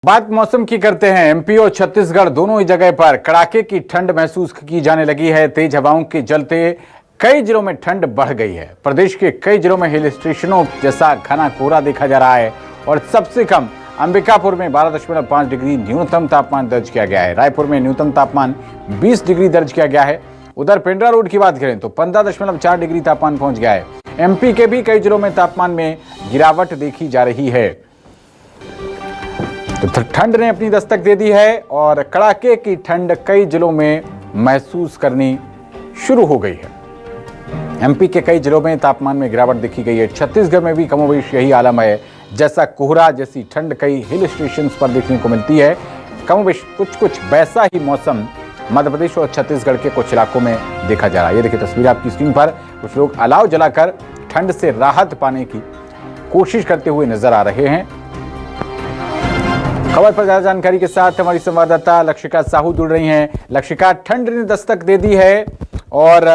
बात मौसम की करते हैं। एमपी और छत्तीसगढ़ दोनों ही जगह पर कड़ाके की ठंड महसूस की जाने लगी है। तेज हवाओं के चलते कई जिलों में ठंड बढ़ गई है। प्रदेश के कई जिलों में हिल स्टेशनों जैसा घना कोहरा देखा जा रहा है और सबसे कम अंबिकापुर में 12.5 डिग्री न्यूनतम तापमान दर्ज किया गया है। रायपुर में न्यूनतम तापमान 20 डिग्री दर्ज किया गया है। उधर पेंड्रा रोड की बात करें तो 15.4 डिग्री तापमान पहुंच गया है। एमपी के भी कई जिलों में तापमान में गिरावट देखी जा रही है। तो ठंड ने अपनी दस्तक दे दी है और कड़ाके की ठंड कई जिलों में महसूस करनी शुरू हो गई है। एमपी के कई जिलों में तापमान में गिरावट देखी गई है। छत्तीसगढ़ में भी कमोबेश यही आलम है। जैसा कोहरा जैसी ठंड कई हिल स्टेशन पर देखने को मिलती है। कमोबेश कुछ वैसा ही मौसम मध्य प्रदेश और छत्तीसगढ़ के कुछ इलाकों में देखा जा रहा है। ये देखिए तस्वीर आपकी स्क्रीन पर। कुछ लोग अलाव जलाकर ठंड से राहत पाने की कोशिश करते हुए नजर आ रहे हैं। खबर पर ज्यादा जानकारी के साथ हमारी संवाददाता लक्षिका साहू जुड़ रही हैं। लक्षिका, ठंड ने दस्तक दे दी है और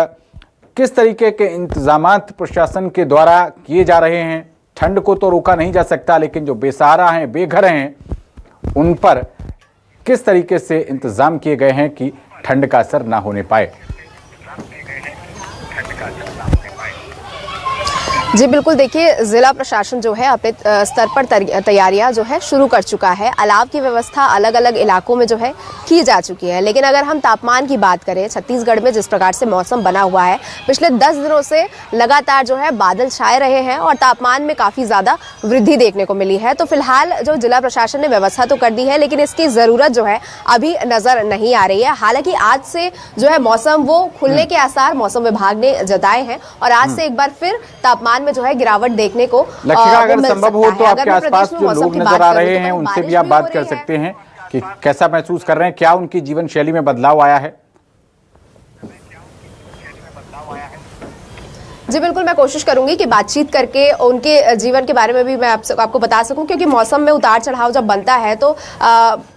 किस तरीके के इंतजामात प्रशासन के द्वारा किए जा रहे हैं? ठंड को तो रोका नहीं जा सकता, लेकिन जो बेसहारा हैं, बेघर हैं, उन पर किस तरीके से इंतजाम किए गए हैं कि ठंड का असर ना होने पाए? जी बिल्कुल, देखिए जिला प्रशासन जो है अपने स्तर पर तैयारियां जो है शुरू कर चुका है। अलाव की व्यवस्था अलग अलग इलाकों में जो है की जा चुकी है। लेकिन अगर हम तापमान की बात करें, छत्तीसगढ़ में जिस प्रकार से मौसम बना हुआ है, पिछले 10 दिनों से लगातार जो है बादल छाए रहे हैं और तापमान में काफ़ी ज़्यादा वृद्धि देखने को मिली है। तो फिलहाल जो जिला प्रशासन ने व्यवस्था तो कर दी है, लेकिन इसकी ज़रूरत जो है अभी नज़र नहीं आ रही है। हालांकि आज से जो है मौसम वो खुलने के आसार मौसम विभाग ने जताए हैं और आज से एक बार फिर तापमान में जो है गिरावट देखने को लक्षिका, अगर संभव हो तो आपके आसपास जो लोग नजर आ रहे हैं उनसे भी आप बात कर सकते हैं कि कैसा महसूस कर रहे हैं, क्या उनकी जीवन शैली में बदलाव आया है? जी बिल्कुल, मैं कोशिश करूंगी कि बातचीत करके उनके जीवन के बारे में भी मैं आपको बता सकूं, क्योंकि मौसम में उतार चढ़ाव जब बनता है तो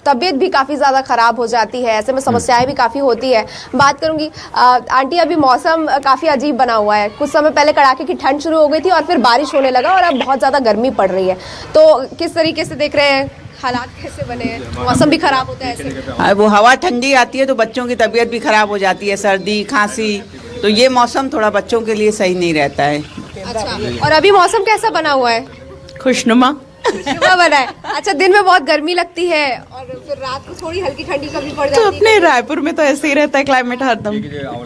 तबीयत भी काफ़ी ज़्यादा ख़राब हो जाती है। ऐसे में समस्याएं भी काफ़ी होती है। बात करूंगी आंटी, अभी मौसम काफ़ी अजीब बना हुआ है। कुछ समय पहले कड़ाके की ठंड शुरू हो गई थी और फिर बारिश होने लगा और अब बहुत ज़्यादा गर्मी पड़ रही है। तो किस तरीके से देख रहे हैं, हालात कैसे बने हैं? मौसम भी खराब होता है ऐसे? वो हवा ठंडी आती है तो बच्चों की तबीयत भी खराब हो जाती है, सर्दी खांसी। तो ये मौसम थोड़ा बच्चों के लिए सही नहीं रहता है। अच्छा, और अभी मौसम कैसा बना हुआ है? खुशनुमा बना है। अच्छा, दिन में बहुत गर्मी लगती है और फिर रात को थोड़ी हल्की ठंडी कभी पड़ जाती है। तो अपने रायपुर में तो ऐसे ही रहता है क्लाइमेट हरदम।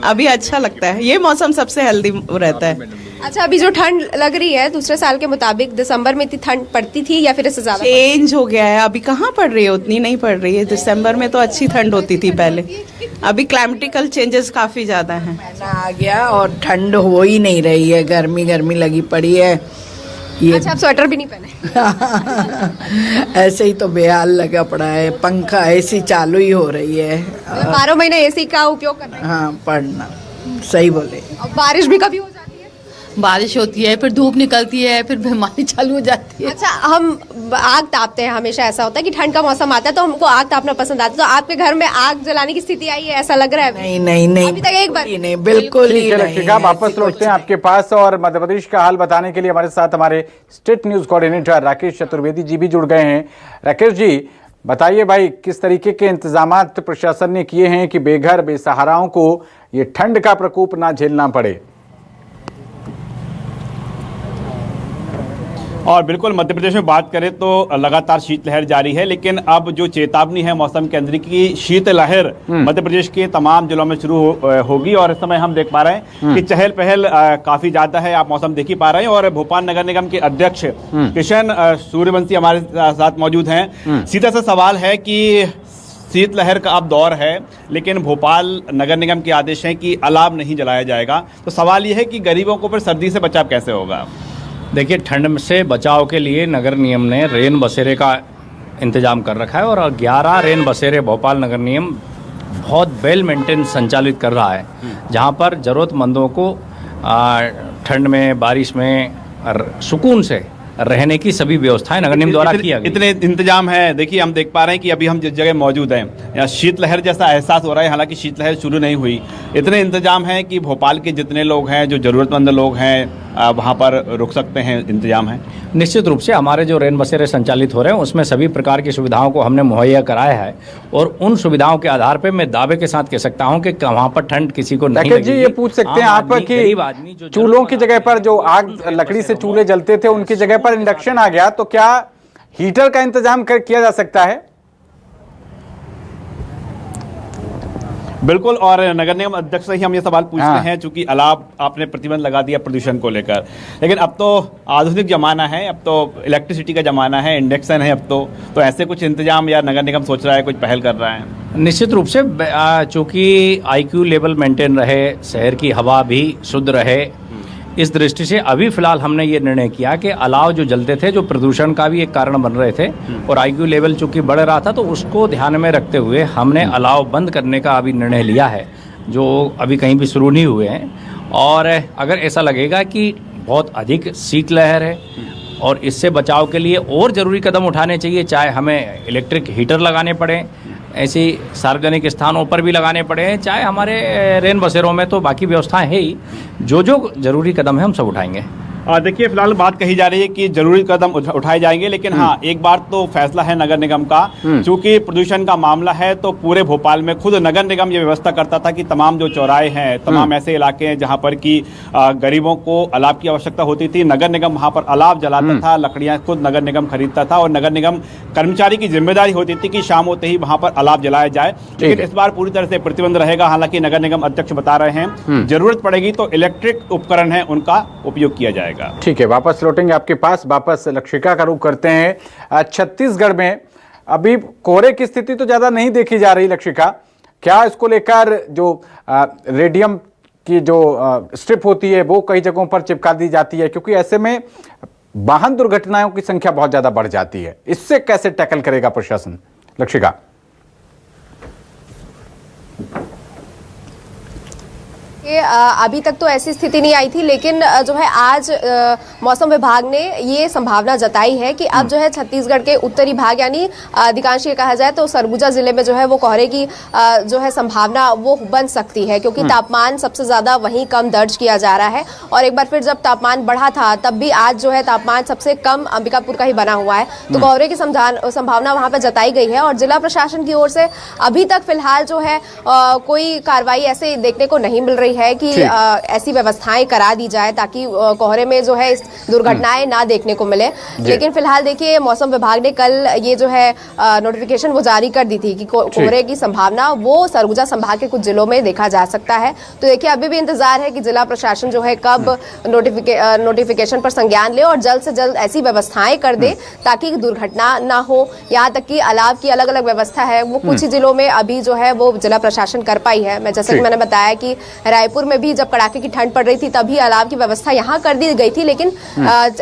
अभी अच्छा लगता है, ये मौसम सबसे हेल्दी रहता है। अच्छा, अभी जो ठंड लग रही है दूसरे साल के मुताबिक दिसंबर में इतनी ठंड पड़ती थी या फिर इससे ज्यादा? चेंज हो गया है, अभी कहाँ पड़ रही है, उतनी नहीं पड़ रही है। दिसंबर में तो अच्छी ठंड होती थी पहले। अभी क्लाइमेटिकल चेंजेस काफी ज्यादा हैं। आ गया और ठंड हो ही नहीं रही है, गर्मी गर्मी लगी पड़ी है ये। अच्छा, आप स्वेटर भी नहीं पहने? ऐसे ही तो बेहाल लगा पड़ा है। पंखा एसी चालू ही हो रही है। 12 महीने एसी का उपयोग कर रहे हैं? हाँ, पढ़ना सही बोले। और बारिश भी कभी हो जाती है? बारिश होती है, फिर धूप निकलती है, फिर बीमारी चालू हो जाती है। अच्छा, हम आग तापते हैं, हमेशा ऐसा होता है कि ठंड का मौसम आता है तो हमको आग तापना पसंद आता है। तो आपके घर में आग जलाने की स्थिति आई है, ऐसा लग रहा है? नहीं नहीं नहीं, अभी तक एक बार नहीं, बिल्कुल ही नहीं। लक्षिका, वापस लौटते हैं आपके पास और मध्य प्रदेश का हाल बताने के लिए हमारे साथ हमारे state news coordinator Rakesh Chaturvedi ji भी जुड़ गए हैं। राकेश जी, बताइए भाई, किस तरीके के इंतजामात प्रशासन ने किए हैं कि बेघर बेसहाराओं को ये ठंड का प्रकोप ना झेलना पड़े? और बिल्कुल मध्य प्रदेश में बात करें तो लगातार शीतलहर जारी है, लेकिन अब जो चेतावनी है मौसम केंद्र की, शीतलहर मध्य प्रदेश के तमाम जिलों में शुरू होगी। और इस समय हम देख पा रहे हैं कि चहल पहल काफी ज्यादा है, आप मौसम देख ही पा रहे हैं। और भोपाल नगर निगम के अध्यक्ष किशन सूर्यवंशी हमारे साथ मौजूद हैं। सीधा सा सवाल है कि शीतलहर का अब दौर है, लेकिन भोपाल नगर निगम के आदेश हैं कि अलाव नहीं जलाया जाएगा। तो सवाल यह है कि गरीबों को फिर सर्दी से बचाव कैसे होगा? देखिए, ठंड से बचाव के लिए नगर निगम ने रेन बसेरे का इंतजाम कर रखा है और 11 रेन बसेरे भोपाल नगर निगम बहुत वेल मेंटेन संचालित कर रहा है, जहां पर ज़रूरतमंदों को ठंड में, बारिश में सुकून से रहने की सभी व्यवस्थाएं नगर निगम द्वारा किया गया। इतने इंतजाम है। देखिए हम देख पा रहे हैं कि अभी हम जिस जगह मौजूद हैं यहाँ शीतलहर जैसा एहसास हो रहा है, हालांकि शीतलहर शुरू नहीं हुई। इतने इंतजाम हैं कि भोपाल के जितने लोग हैं, जो ज़रूरतमंद लोग हैं, वहाँ पर रुक सकते हैं, इंतजाम है। निश्चित रूप से हमारे जो रेन बसेरे संचालित हो रहे हैं उसमें सभी प्रकार की सुविधाओं को हमने मुहैया कराया है, और उन सुविधाओं के आधार पर मैं दावे के साथ कह सकता हूं कि वहाँ पर ठंड किसी को नहीं राकेश जी, ये पूछ सकते हैं आप कि चूल्हों की जगह पर जो आग लकड़ी से चूल्हे जलते थे उनकी जगह पर इंडक्शन आ गया, तो क्या हीटर का इंतजाम किया जा सकता है? बिल्कुल, और नगर निगम अध्यक्ष से ही हम ये सवाल पूछते हैं, चूंकि अलाव आपने प्रतिबंध लगा दिया प्रदूषण को लेकर, लेकिन अब तो आधुनिक जमाना है, अब तो इलेक्ट्रिसिटी का जमाना है, इंडक्शन है अब तो ऐसे कुछ इंतजाम या नगर निगम सोच रहा है, कुछ पहल कर रहा है? निश्चित रूप से चूंकि IQ लेवल मेंटेन रहे, शहर की हवा भी शुद्ध रहे, इस दृष्टि से अभी फिलहाल हमने ये निर्णय किया कि अलाव जो जलते थे, जो प्रदूषण का भी एक कारण बन रहे थे, और IQ लेवल चूंकि बढ़ रहा था, तो उसको ध्यान में रखते हुए हमने अलाव बंद करने का अभी निर्णय लिया है, जो अभी कहीं भी शुरू नहीं हुए हैं। और अगर ऐसा लगेगा कि बहुत अधिक शीतलहर है और इससे बचाव के लिए और ज़रूरी कदम उठाने चाहिए, चाहे हमें इलेक्ट्रिक हीटर लगाने पड़े, ऐसी सार्वजनिक स्थानों पर भी लगाने पड़े, चाहे हमारे रेन बसेरों में तो बाकी व्यवस्थाएं है ही, जो ज़रूरी कदम है हम सब उठाएंगे। देखिए फिलहाल बात कही जा रही है कि जरूरी कदम उठाए जाएंगे, लेकिन हाँ, एक बार तो फैसला है नगर निगम का, चूंकि प्रदूषण का मामला है, तो पूरे भोपाल में खुद नगर निगम ये व्यवस्था करता था कि तमाम जो चौराहे हैं, तमाम ऐसे इलाके हैं जहां पर कि गरीबों को अलाव की आवश्यकता होती थी, नगर निगम वहां पर अलाव जलाता था, लकड़ियां खुद नगर निगम खरीदता था, और नगर निगम कर्मचारी की जिम्मेदारी होती थी कि शाम होते ही वहां पर अलाव जलाया जाए। लेकिन इस बार पूरी तरह से प्रतिबंध रहेगा। हालांकि नगर निगम अध्यक्ष बता रहे हैं जरूरत पड़ेगी तो इलेक्ट्रिक उपकरण है उनका उपयोग किया जाएगा। ठीक है, वापस लौटेंगे आपके पास। वापस लक्षिका का रुख करते हैं। छत्तीसगढ़ में अभी कोहरे की स्थिति तो ज्यादा नहीं देखी जा रही। लक्षिका, क्या इसको लेकर जो रेडियम की जो स्ट्रिप होती है वो कई जगहों पर चिपका दी जाती है, क्योंकि ऐसे में वाहन दुर्घटनाओं की संख्या बहुत ज्यादा बढ़ जाती है, इससे कैसे टैकल करेगा प्रशासन? लक्षिका, अभी तक तो ऐसी स्थिति नहीं आई थी, लेकिन जो है आज मौसम विभाग ने ये संभावना जताई है कि अब जो है छत्तीसगढ़ के उत्तरी भाग, यानी अधिकांश ये कहा जाए तो सरगुजा जिले में जो है वो कोहरे की जो है संभावना वो बन सकती है, क्योंकि तापमान सबसे ज्यादा वहीं कम दर्ज किया जा रहा है। और एक बार फिर जब तापमान बढ़ा था तब भी आज जो है तापमान सबसे कम अंबिकापुर का ही बना हुआ है, तो कोहरे की संभावना वहां पर जताई गई है। और जिला प्रशासन की ओर से अभी तक फिलहाल जो है कोई कार्रवाई ऐसे देखने को नहीं मिल रही है कि ऐसी व्यवस्थाएं करा दी जाए ताकि कोहरे में जो है इस दुर्घटनाएं ना देखने को मिले। लेकिन फिलहाल देखिए, मौसम विभाग ने कल ये जो है नोटिफिकेशन वो जारी कर दी थी कि कोहरे की संभावना वो सरगुजा संभाग के कुछ जिलों में देखा जा सकता है। तो देखिए, अभी भी इंतजार है कि जिला प्रशासन जो है कब नोटिफिकेशन पर संज्ञान ले और जल्द से जल्द ऐसी व्यवस्थाएं कर दे ताकि दुर्घटना ना हो। यहाँ तक कि अलाव की अलग अलग व्यवस्था है, वो कुछ ही जिलों में अभी जो है वो जिला प्रशासन कर पाई है। मैं जैसे कि मैंने बताया कि रायपुर में भी जब कड़ाके की ठंड पड़ रही थी तभी अलाव की व्यवस्था यहाँ कर दी गई थी, लेकिन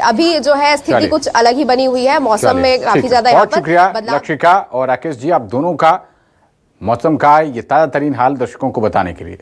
अभी जो है स्थिति कुछ अलग ही बनी हुई है। मौसम में काफी ज्यादा यहाँ पर शुक्रिया लक्षिका और राकेश जी, आप दोनों का मौसम का ये ताजा तरीन हाल दर्शकों को बताने के लिए।